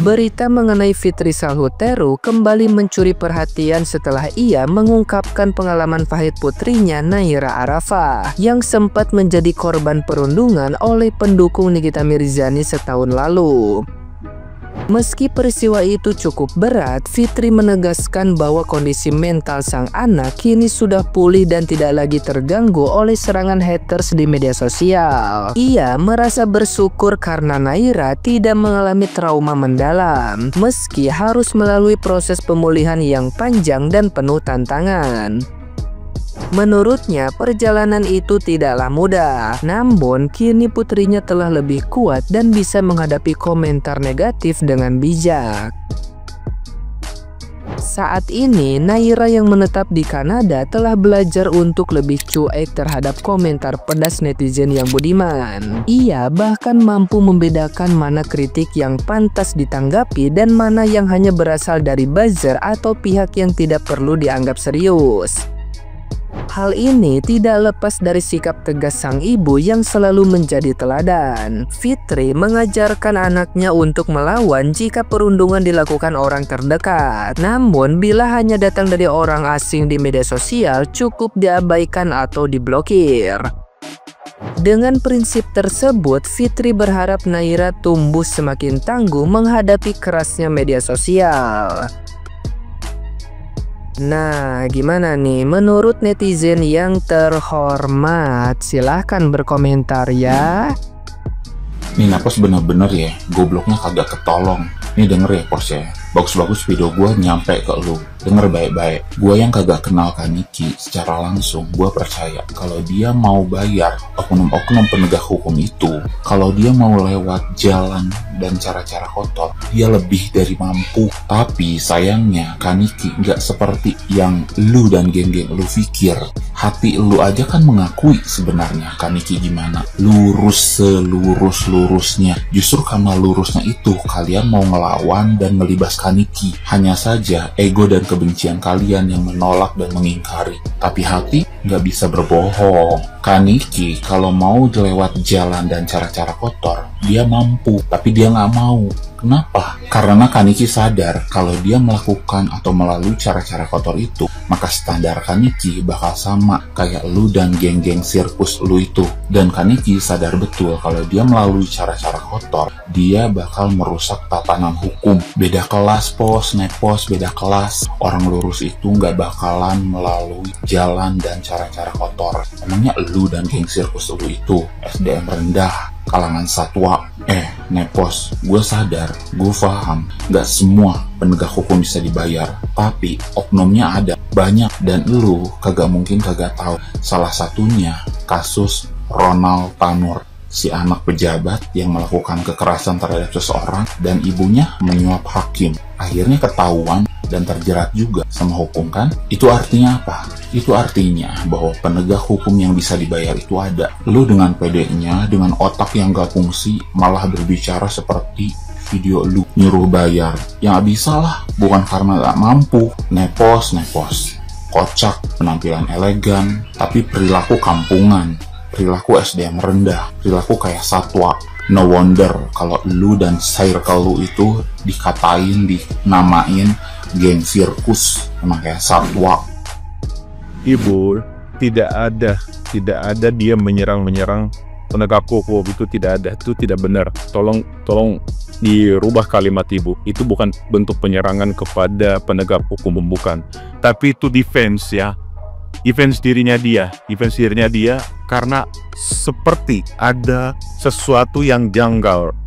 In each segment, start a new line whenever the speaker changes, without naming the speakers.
Berita mengenai Fitri Salhuteru kembali mencuri perhatian setelah ia mengungkapkan pengalaman pahit putrinya Naira Arafah yang sempat menjadi korban perundungan oleh pendukung Nikita Mirzani setahun lalu. Meski peristiwa itu cukup berat, Fitri menegaskan bahwa kondisi mental sang anak kini sudah pulih dan tidak lagi terganggu oleh serangan haters di media sosial. Ia merasa bersyukur karena Naira tidak mengalami trauma mendalam, meski harus melalui proses pemulihan yang panjang dan penuh tantangan. Menurutnya, perjalanan itu tidaklah mudah. Namun, kini putrinya telah lebih kuat dan bisa menghadapi komentar negatif dengan bijak. Saat ini, Naira yang menetap di Kanada telah belajar untuk lebih cuek terhadap komentar pedas netizen yang budiman. Ia bahkan mampu membedakan mana kritik yang pantas ditanggapi dan mana yang hanya berasal dari buzzer atau pihak yang tidak perlu dianggap serius. Hal ini tidak lepas dari sikap tegas sang ibu yang selalu menjadi teladan. Fitri mengajarkan anaknya untuk melawan jika perundungan dilakukan orang terdekat. Namun, bila hanya datang dari orang asing di media sosial, cukup diabaikan atau diblokir. Dengan prinsip tersebut, Fitri berharap Naira tumbuh semakin tangguh menghadapi kerasnya media sosial. Nah, gimana nih menurut netizen yang terhormat? Silahkan berkomentar ya.
Nih Napos bener-bener ya, gobloknya kagak ketolong. Nih denger ya Pos ya, bagus-bagus video gue nyampe ke lu. Denger baik-baik, gue yang kagak kenal Kaniki secara langsung, gue percaya kalau dia mau bayar oknum-oknum penegak hukum itu, kalau dia mau lewat jalan dan cara-cara kotor, dia lebih dari mampu. Tapi sayangnya Kaniki nggak seperti yang lu dan geng-geng lu pikir. Hati lu aja kan mengakui sebenarnya Kaniki gimana, lurus selurus-lurusnya. Justru karena lurusnya itu kalian mau ngelawan dan ngelibas Kaniki. Hanya saja ego dan kebencian kalian yang menolak dan mengingkari. Tapi hati nggak bisa berbohong. Kaniki kalau mau lewat jalan dan cara-cara kotor, dia mampu, tapi dia nggak mau. Kenapa? Karena Kaniki sadar kalau dia melakukan atau melalui cara-cara kotor itu, maka standar Kaniki bakal sama kayak lu dan geng-geng sirkus lu itu. Dan Kaniki sadar betul kalau dia melalui cara-cara kotor, dia bakal merusak tatanan hukum. Beda kelas Pos, Nepos, beda kelas. Orang lurus itu nggak bakalan melalui jalan dan cara-cara kotor. Emangnya lu dan geng sirkus lu itu SDM rendah, kalangan satwa? Nepos, gue sadar, gue paham, gak semua penegak hukum bisa dibayar, tapi oknumnya ada banyak dan lu kagak mungkin kagak tahu. Salah satunya kasus Ronald Tanur, si anak pejabat yang melakukan kekerasan terhadap seseorang dan ibunya menyuap hakim. Akhirnya ketahuan dan terjerat juga sama hukum kan? Itu artinya apa? Itu artinya bahwa penegak hukum yang bisa dibayar itu ada. Lu dengan pedenya, dengan otak yang gak fungsi, malah berbicara seperti video lu nyuruh bayar. Ya gak bisa lah, bukan karena gak mampu. Nepos, kocak, penampilan elegan, tapi perilaku kampungan, perilaku SDM rendah, perilaku kayak satwa. No wonder kalau lu dan circle lu itu dikatain, dinamain geng sirkus, emang kayak satwa.
Ibu, tidak ada dia menyerang penegak hukum, itu tidak ada, itu tidak benar. Tolong dirubah kalimat ibu. Itu bukan bentuk penyerangan kepada penegak hukum, bukan. Tapi itu defense ya. Defense dirinya dia karena seperti ada sesuatu yang janggal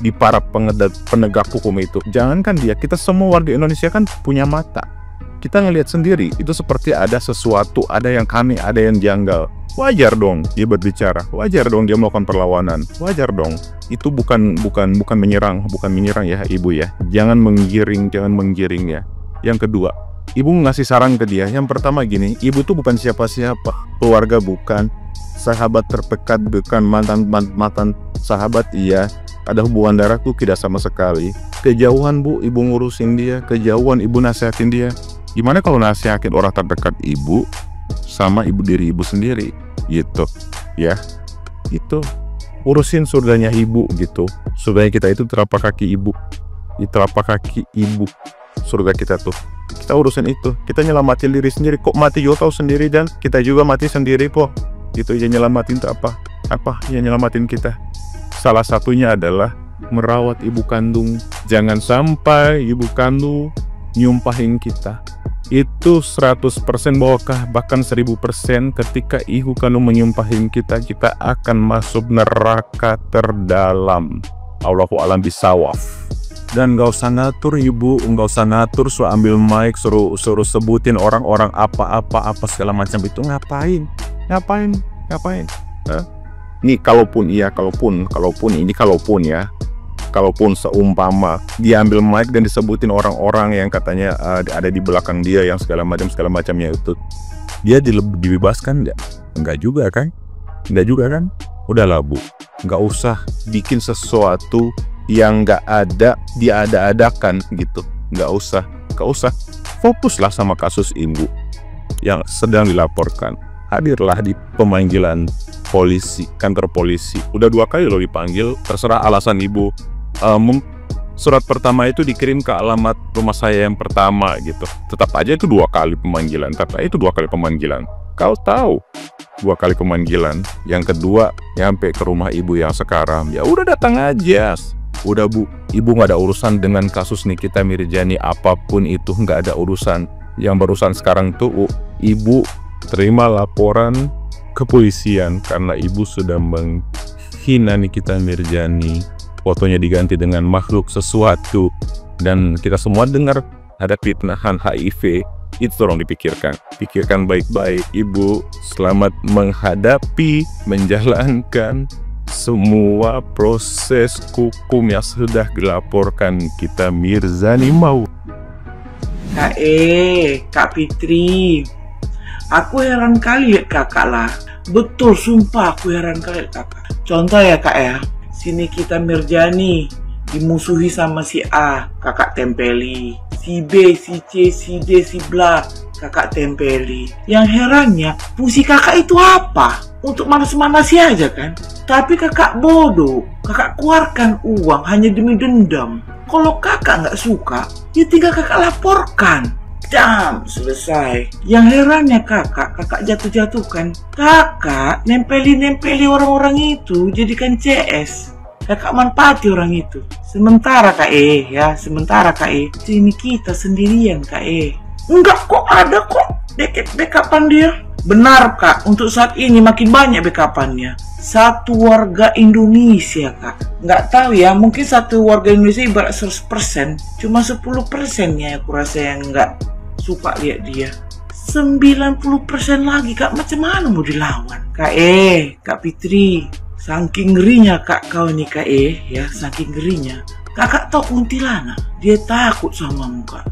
di para penegak hukum itu. Jangankan dia, kita semua warga Indonesia kan punya mata. Kita ngelihat sendiri, itu seperti ada sesuatu, ada yang aneh, ada yang janggal. Wajar dong dia berbicara, wajar dong dia melakukan perlawanan, wajar dong. Itu bukan menyerang ya ibu ya. Jangan menggiring ya. Yang kedua, ibu ngasih saran ke dia. Yang pertama gini, ibu tuh bukan siapa-siapa, keluarga bukan, sahabat terdekat bukan, mantan sahabat iya, ada hubungan darah tuh tidak sama sekali. Kejauhan bu, ibu ngurusin dia, kejauhan ibu nasihatin dia. Gimana kalau nasihatin orang terdekat ibu sama ibu diri ibu sendiri gitu ya, itu urusin surganya ibu gitu, supaya kita itu terapak kaki ibu. di telapak kaki ibu surga kita tuh. Kita urusin itu, kita nyelamatin diri sendiri. Kok mati juga tahu sendiri, dan kita juga mati sendiri po. Itu yang nyelamatin tuh apa yang nyelamatin kita? Salah satunya adalah merawat ibu kandung. Jangan sampai ibu kandung nyumpahin kita. Itu 100% bahkan 1000% ketika ibu kandung menyumpahin kita akan masuk neraka terdalam. Allahu a'lam bisawab. Dan gak usah ngatur ibu, gak usah ngatur, suruh ambil mic, suruh sebutin orang-orang apa segala macam itu. Ngapain? Nih kalaupun seumpama dia ambil mic dan disebutin orang-orang yang katanya ada di belakang dia yang segala macamnya itu, dia dibebaskan enggak juga kan? Udahlah bu, nggak usah bikin sesuatu yang nggak ada diada-adakan gitu. Nggak usah. Fokuslah sama kasus ibu yang sedang dilaporkan. Hadirlah di pemanggilan polisi, kantor polisi. Udah 2 kali lo dipanggil, terserah alasan ibu. Surat pertama itu dikirim ke alamat rumah saya yang pertama gitu. Tetap aja itu 2 kali pemanggilan. Kau tahu 2 kali pemanggilan. Yang kedua nyampe ke rumah ibu yang sekarang. Ya udah datang aja. Udah bu, ibu nggak ada urusan dengan kasus Nikita Mirzani, apapun itu nggak ada urusan. Yang berurusan sekarang tuh ibu terima laporan kepolisian karena ibu sudah menghina Nikita Mirzani. Fotonya diganti dengan makhluk sesuatu, dan kita semua dengar ada fitnahan HIV. Itu tolong pikirkan baik-baik ibu. Selamat menjalankan semua proses hukum yang sudah dilaporkan Nikita Mirzani mau.
Kak Fitri, aku heran kali lihat kakak lah. Betul, sumpah aku heran kali lihat kakak. Contoh ya kak ya, si Nikita Mirzani dimusuhi sama si A, kakak tempeli. Si B, si C, si D, si bla, kakak tempeli. Yang herannya, fungsi kakak itu apa? Untuk manas-manasi aja kan? Tapi kakak bodoh, kakak keluarkan uang hanya demi dendam. Kalau kakak nggak suka, ya tinggal kakak laporkan. Jam, selesai. Yang herannya kakak jatuh-jatuhkan. Kakak nempeli orang-orang itu jadikan CS. Kakak manfaati orang itu. Sementara sementara sini kita sendirian Enggak kok, ada kok backupan dia. Benar kak, untuk saat ini makin banyak backupannya. Satu warga Indonesia kak, nggak tahu ya, mungkin satu warga Indonesia ibarat 100%, cuma 10%-nya aku rasa yang nggak suka lihat dia. 90% lagi kak, macam mana mau dilawan? Kak Fitri, saking ngerinya kak kau nih ya, saking ngerinya. Kakak tahu kuntilanak, dia takut sama muka.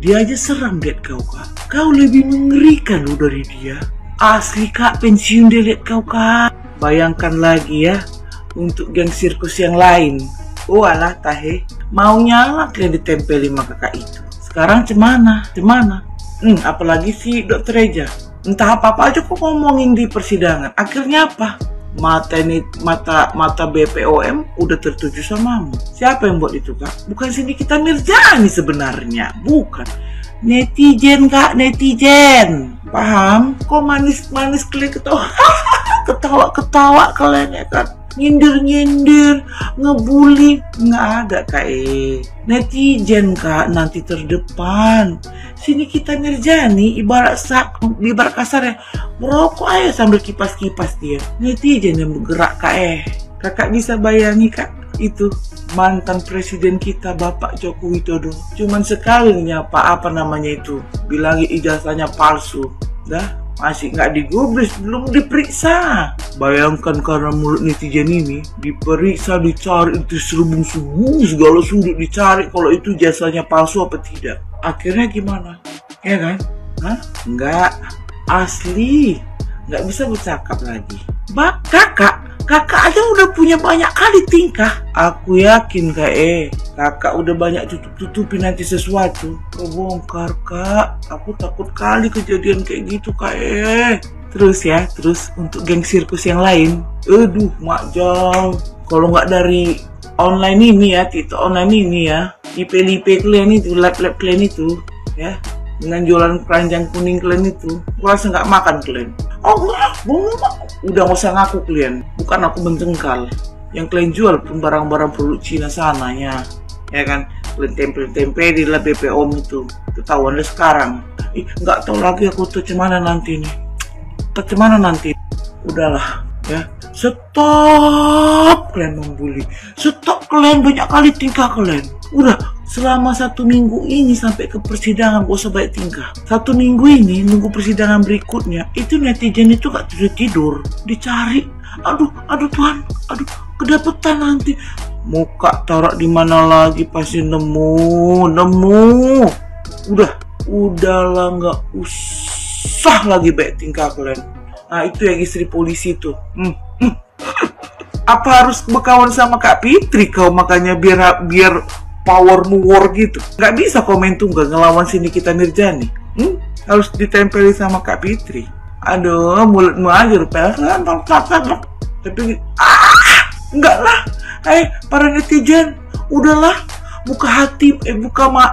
Dia aja seram lihat kau kak. Kau lebih mengerikan loh dari dia. Asli kak, pensiun dia lihat kau kak. Bayangkan lagi ya, untuk geng sirkus yang lain. Oh alah tahe, maunya lah kalian ditempeli sama kakak itu. Sekarang cemana? Apalagi si Dokter Eja. Entah apa-apa aja kok ngomongin di persidangan. Akhirnya apa? Mata BPOM udah tertuju samamu. Siapa yang buat itu kak? Bukan si Nikita Mirzani sebenarnya, bukan. Netizen kak, netizen. Paham? Kok manis-manis kalian ketawa kalian ya kan? Nyindir, ngebully, nggak ada kak. Netizen kak nanti terdepan. Sini kita Mirzani ibarat kasar ya, merokok aja sambil kipas-kipas dia. Netizen yang bergerak kak. Kakak bisa bayangi kak, itu mantan presiden kita Bapak Joko Widodo cuman sekali nyapa bilangin ijazahnya palsu, dah masih nggak digubris, belum diperiksa. Bayangkan karena mulut netizen ini diperiksa, dicari, diserubung-serubung segala sudut dicari kalau itu jasanya palsu apa tidak. Akhirnya gimana? Ya kan? Enggak, asli nggak bisa bercakap lagi. Kakak aja udah punya banyak kali tingkah. Aku yakin kakak udah banyak tutup-tutupi nanti sesuatu kebongkar kak. Aku takut kali kejadian kayak gitu kak. Terus untuk geng sirkus yang lain, mak jauh. Kalau nggak dari online ini ya, Tito online ini ya, IP kalian itu, lab kalian itu, ya, dengan jualan keranjang kuning kalian itu, aku rasa nggak makan kalian. Oh enggak, udah nggak usah ngaku kalian, bukan aku menjengkal. Yang kalian jual pun barang-barang produk Cina sana ya kan, kalian tempel-tempel di lab BPOM itu, ketahuan deh sekarang. Nggak tahu lagi aku tuh cemana nanti nih, udahlah ya. Stop kalian membuli, stop kalian, banyak kali tingkah kalian. Udah selama 1 minggu ini sampai ke persidangan gak usah baik tingkah. 1 minggu ini nunggu persidangan berikutnya, itu netizen itu gak tidur dicari. Aduh Tuhan, aduh kedapetan nanti. Muka taruh di mana lagi pasti nemu. Udahlah nggak usah lagi baik tingkah kalian. Nah itu yang istri polisi tuh. Apa harus berkawan sama Kak Fitri kau, makanya biar powermu war gitu? Nggak bisa komen tunggal ngelawan sini kita Mirjani. Harus ditempeli sama Kak Fitri. Aduh, mulutmu aja rupanya. Tapi enggak lah. Para netizen, udahlah, buka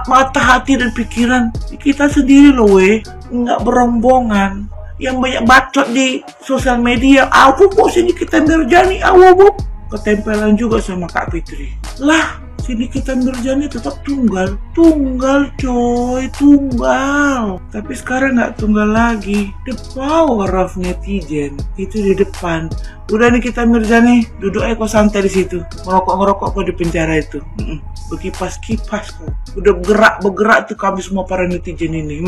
mata hati dan pikiran kita sendiri loh nggak berombongan. Yang banyak bacot di sosial media, aku kok sini kita Mirjani, ketempelan juga sama Kak Fitri. Lah, sini kita Mirjani tetap tunggal coy, tunggal. Tapi sekarang nggak tunggal lagi. The power of netizen itu di depan. Udah nih kita Mirjani, duduk aja kok santai di situ, ngerokok kok di penjara itu. Berkipas kok. Udah bergerak tuh kami semua para netizen ini.